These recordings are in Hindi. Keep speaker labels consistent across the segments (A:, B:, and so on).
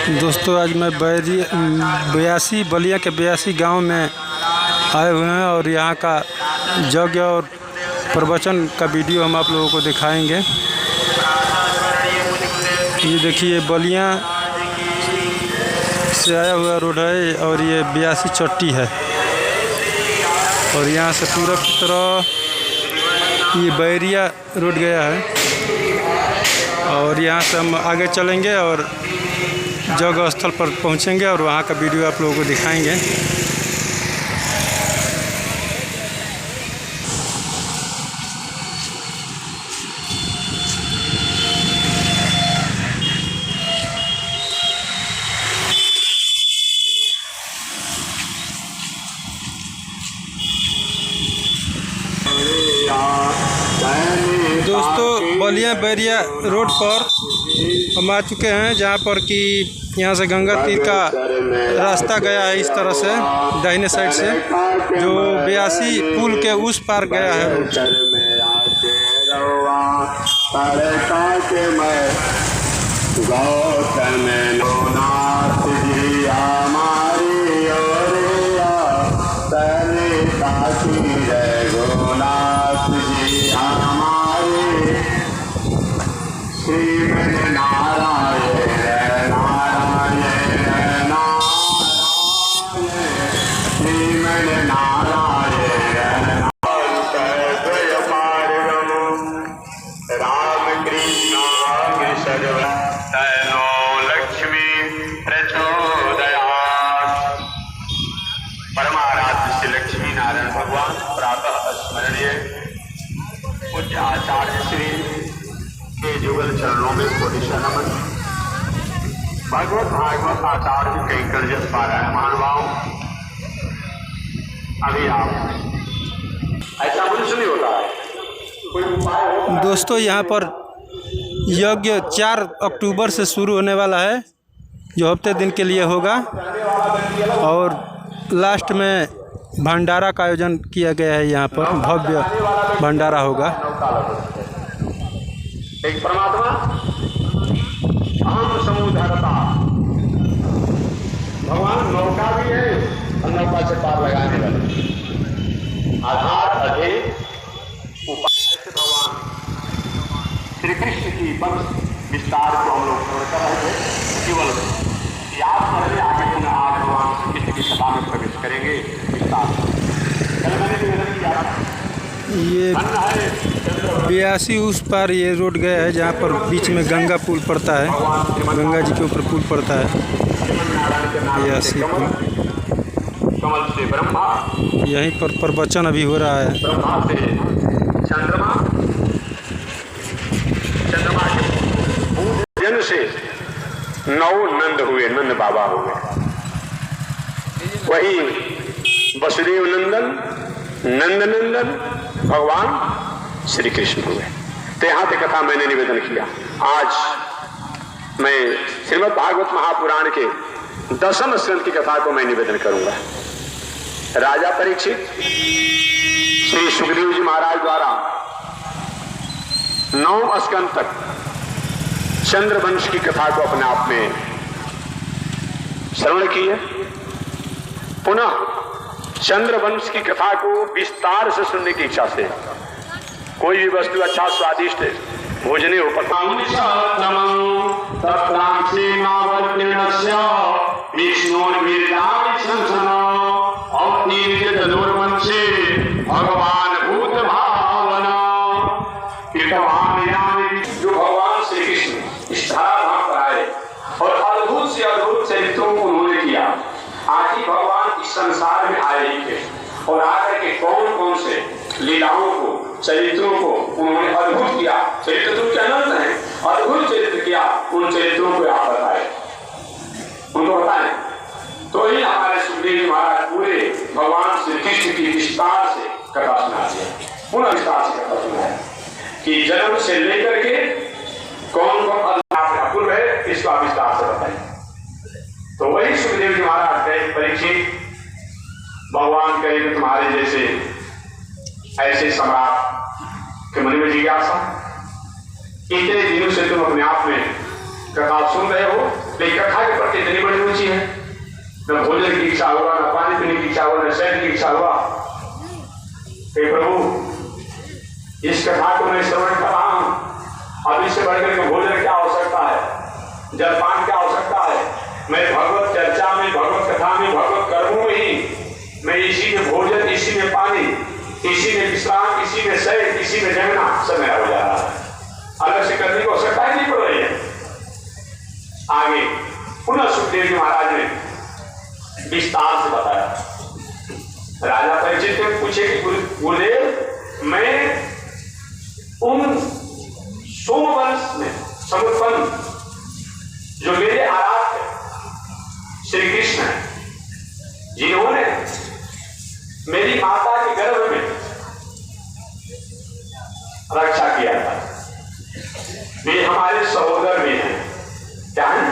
A: दोस्तों आज मैं बयासी बलिया के बयासी गांव में आए हुए हैं और यहाँ का यज्ञ और प्रवचन का वीडियो हम आप लोगों को दिखाएंगे। ये देखिए बलिया से आया हुआ रोड है और ये बयासी चट्टी है और यहाँ से पूरब की तरफ ये बैरिया रोड गया है और यहाँ से हम आगे चलेंगे और जगह स्थल पर पहुँचेंगे और वहाँ का वीडियो आप लोगों को दिखाएंगे। दोस्तों बलिया बैरिया रोड पर हम आ चुके हैं जहाँ पर कि यहाँ से गंगा तीर का रास्ता गया है इस तरह से दाहिने साइड से जो बयासी पुल के उस पार गया है।
B: पूज्य आचार्य श्री के जुगल चरणों में कोटि नमन। भगवत भागवत आचार्य कई कर्जत पारायण महानुभाव। अभी आप ऐसा मनुष्य नहीं होता है, कोई उपाय होता है।
A: दोस्तों यहाँ पर यज्ञ 4 अक्टूबर से शुरू होने वाला है जो हफ्ते दिन के लिए होगा और लास्ट में भंडारा का आयोजन किया गया है। यहाँ पर भव्य भंडारा होगा।
B: एक परमात्मा अहम समुद्रता भगवान नौका भी है और नौका से पार लगाने वाले आधार अधे उपाय भगवान श्री कृष्ण की पद विस्तार को हम लोग कर रहे थे। केवल याद कर रहे आगे पुनः आज भगवान श्री कृष्ण की सभा में प्रवेश करेंगे विस्तार। कल मैंने निवेदन किया
A: ये 82 उस पार ये रोड गया है जहाँ पर बीच में गंगा पुल पड़ता है, गंगा जी के ऊपर पुल पड़ता है 82 पुल। यहीं पर प्रवचन अभी हो रहा है।
B: चंद्रमा के जन से 9 नंद हुए, नंद बाबा हुए। वही वसुदेव नंदन नंद नंदन भगवान श्री कृष्ण हुए। तो यहाँ से कथा मैंने निवेदन किया। आज मैं श्रीमद् भागवत महापुराण के 10वें स्कंद की कथा को मैं निवेदन करूंगा। राजा परीक्षित श्री सुखदेव जी महाराज द्वारा 9वें स्कंद तक चंद्रवंश की कथा को अपने आप में श्रवण किए। पुनः चंद्रवंश की कथा को विस्तार से सुनने की इच्छा से कोई भी वस्तु अच्छा स्वादिष्ट भोजने हो भगवान भूत भावना जो भगवान श्री कृष्ण इस धराधाम पर आए और अद्भुत से अद्भुत चरित्रों को उन्होंने किया। आखिर भगवान इस संसार में आए ही थे और आकर के कौन कौन से लीलाओं को चरित्रों को उन्होंने अद्भुत किया। चरित्र तो क्या अनंत है, अद्भुत चरित्र किया। उन चरित्रों को आप बताए, उनको बताएं। तो ही हमारे सुखदेव जी महाराज पूरे भगवान श्री कृष्ण की विस्तार से कथा सुनाते हैं। पुनः विस्तार से कथा सुनाए कि जन्म से लेकर के कौन कौन अपूर्व है इसका विस्तार से बताएं। तो वही सुखदेव जी महाराज कहे परीक्षित भगवान कहे तुम्हारे जैसे ऐसे सम्राट के मन में जिज्ञासा, इतने दिनों से तुम अपने आप में कथा सुन रहे हो, लेकिन कथा के प्रति है, न भोजन की इच्छा हुआ, न पानी पीने की इच्छा हुआ, न शयन की इच्छा हुआ। हे प्रभु, इस कथा को मैं श्रवण कर रहा हूं, अब इससे बढ़कर के भोजन क्या आवश्यकता है, जलपान क्या आवश्यकता है। मैं भगवत चर्चा में, भगवत कथा में, भगवत कर्मों में ही मैं इसी में भोजन, इसी में पानी, इसी में विश्राम, इसी में शयन, इसी में जगना समय हो जा रहा है। अलग से करने की आवश्यकता ही नहीं पड़ रही है। आगे पुनः सुखदेव जी महाराज ने विस्तार से बताया। राजा परीक्षित ने पूछे कि गुरुदेव, मैं उन सोमवंश में समुत्पन्न जो मेरे आराध्य श्री कृष्ण है, जिन्होंने मेरी माता के गर्भ में रक्षा किया था, वे हमारे सहोदर भी हैं। क्या है?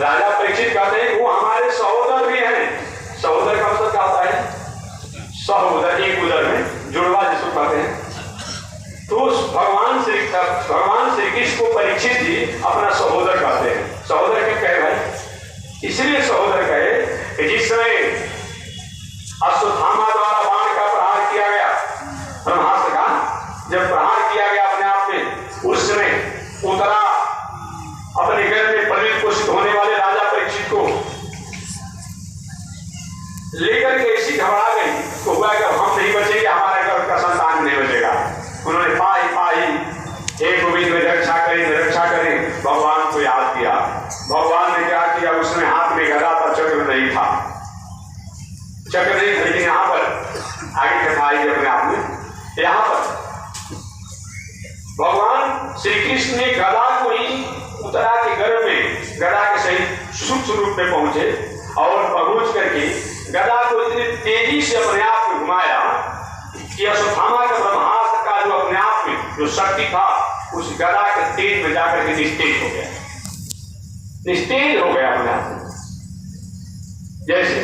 B: राजा परीक्षित कहते हैं वो हमारे सहोदर भी हैं। सहोदर का मतलब क्या होता है? सहोदर, एक उदर में जुड़वा जिसको कहते हैं। तो भगवान श्री कृष्ण को परीक्षित जी अपना सहोदर कहते हैं। सहोदर क्यों कहे भाई? इसलिए सहोदर कहे कि जिस समय अश्वत्थामा द्वारा बाण का प्रहार किया गया, ब्रह्मास्त्र का जब प्रहार किया गया अपने आप में, उस समय उतरा अपने घर में पलित पोषित होने वाले राजा परीक्षित को लेकर के ऐसी घबरा गई तो हुआ कि हम नहीं बचेंगे, हमारे घर का संतान नहीं बचेगा। उन्होंने पाई एक उम्मीद में रक्षा करें भगवान को याद किया। भगवान ने क्या किया? उसमें हाथ में गदा था, चक्र नहीं था, लेकिन यहां पर आगे कथा आई अपने आप में। यहां पर भगवान श्री कृष्ण ने गदा को ही उत्तरा के गर्भ में गदा के सहित सूक्ष्म रूप में पहुंचे और पहुंच करके गदा को इतनी तेजी से अपने आप में घुमाया कि अश्वत्थामा का ब्रह्मास्त्र का जो अपने आप में जो शक्ति था, उस गदा के तेज में जाकर के निस्तेज हो गया, निस्तेज हो गया अपने आप में। जैसे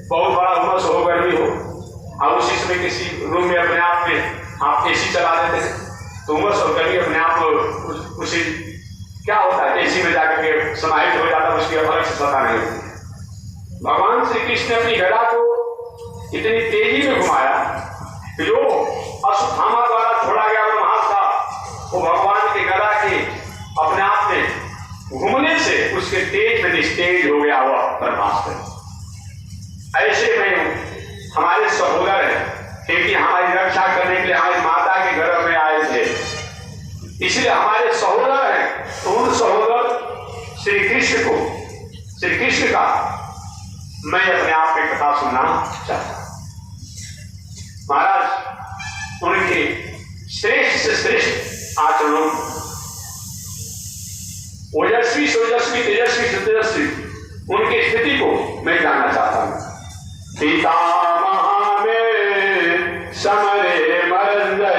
B: बहुत बड़ा उमस हो, गर्मी हो, और उसी समय किसी रूम में अपने आप में आप एसी चला देते हैं तो उमस और गर्मी अपने आप उसी क्या होता है, एसी में जाकर के समाहित हो जाता है, उसकी अलग से पता नहीं होती। भगवान श्री कृष्ण ने अपनी गदा को इतनी तेजी में घुमाया कि जो अश्वत्थामा द्वारा छोड़ा गया ब्रह्मास्त्र था, वो भगवान की गदा के अपने आप में घूमने से उसके तेज में निस्तेज हो गया हुआ ब्रह्मास्त्र। ऐसे में हमारे सहोदर हैं, क्योंकि हमारी रक्षा करने के लिए हमारी माता के गर्भ में आए थे, इसलिए हमारे सहोदर हैं। तो उन सहोदर श्री कृष्ण का मैं अपने आप में कथा सुनना चाहता हूं। महाराज उनके श्रेष्ठ से श्रेष्ठ आचरणों, ओजस्वी सोजस्वी तेजस्वी से तेजस्वी, उनकी स्थिति को मैं जानना चाहता हूं। पितामह में समरे मरंदे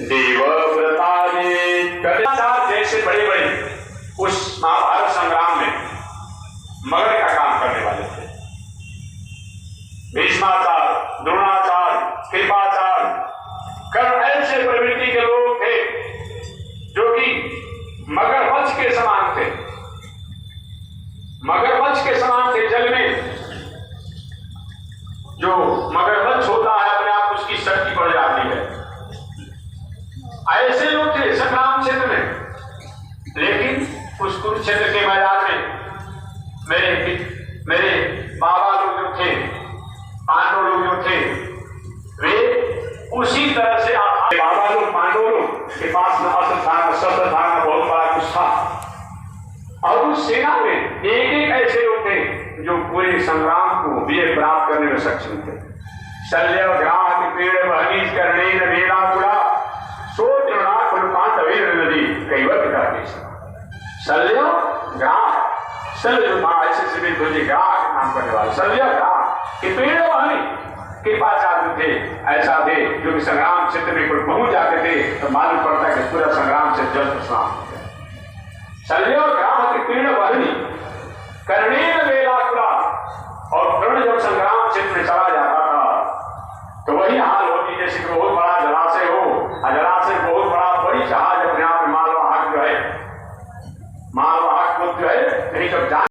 B: देवव्रतानि जैसे बड़े बड़े उस महाभारत संग्राम में मगध का काम करने वाले थे। भीष्माचार्य, द्रोणाचार्य, कृपाचार्य, कर्ण ऐसे प्रवृत्ति के लोग थे जो कि मगरमच्छ के समान थे, मगरमच्छ के समान थे। जल में जो मगरमच्छ होता है अपने आप उसकी शक्ति बढ़ जाती है, ऐसे लोग थे संग्राम क्षेत्र में। लेकिन उस कुरुक्षेत्र के मैदान में मेरे बाबा लोग जो थे, पांडव लोग जो थे, वे उसी तरह से बाबा लोग पांडव लोग के पास में अस्त्र था, शस्त्र था, बहुत बड़ा कुछ था, और उस सेना में एक ऐसे लोग थे जो पूरे संग्राम को विजय प्राप्त करने में सक्षम थे। शल्य ग्राह पेड़ बहनी करने वेदाकुड़ा सो तृणा कुलपांत नदी कैवत का शल्य ग्राह, शल्य जो था ऐसे शिविर तुझे ग्राह नाम करने वाले शल्य ग्राह के पेड़ बहनी कृपाचार्य थे, ऐसा थे जो कि संग्राम क्षेत्र में कोई पहुंच जाते थे तो मालूम पड़ता है कि पूरा संग्राम से जल स्नान हो गया। शल्य ग्राह के पेड़ बहनी कर्णेन वेलाकुला, और कर्ण जब संग्राम क्षेत्र में चला जाता था तो वही हाल होती जैसे कि बहुत बड़ा जलाशय हो, जलाशय बहुत बड़ा बड़ी जहाज अपने आप में मालवाहक जो है, मालवाहक जो है कहीं जब